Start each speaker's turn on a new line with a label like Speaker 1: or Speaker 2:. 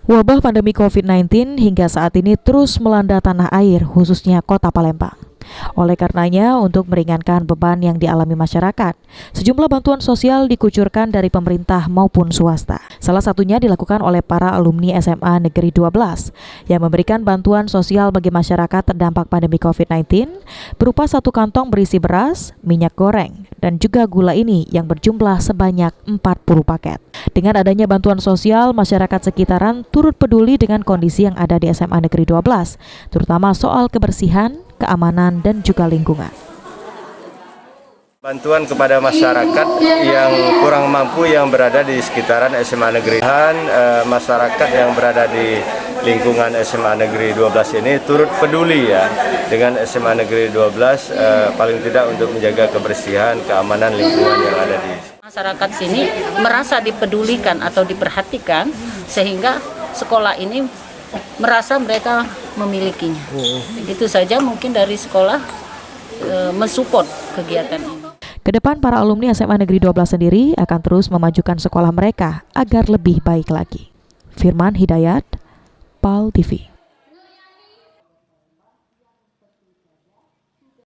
Speaker 1: Wabah pandemi COVID-19 hingga saat ini terus melanda tanah air, khususnya Kota Palembang. Oleh karenanya, untuk meringankan beban yang dialami masyarakat, sejumlah bantuan sosial dikucurkan dari pemerintah maupun swasta. Salah satunya dilakukan oleh para alumni SMA Negeri 12 yang memberikan bantuan sosial bagi masyarakat terdampak pandemi COVID-19 berupa 1 kantong berisi beras, minyak goreng, dan juga gula ini yang berjumlah sebanyak 40 paket. Dengan adanya bantuan sosial, masyarakat sekitaran turut peduli dengan kondisi yang ada di SMA Negeri 12, terutama soal kebersihan, keamanan, dan juga lingkungan.
Speaker 2: Bantuan kepada masyarakat yang kurang mampu yang berada di sekitaran SMA Negeri. Masyarakat yang berada di lingkungan SMA Negeri 12 ini turut peduli ya dengan SMA Negeri 12 paling tidak untuk menjaga kebersihan, keamanan lingkungan yang ada di
Speaker 3: masyarakat sini merasa dipedulikan atau diperhatikan sehingga sekolah ini merasa mereka memilikinya. Itu saja mungkin dari sekolah mensupport kegiatan ini.
Speaker 1: Kedepan para alumni SMA Negeri 12 sendiri akan terus memajukan sekolah mereka agar lebih baik lagi. Firman Hidayat, PAL TV.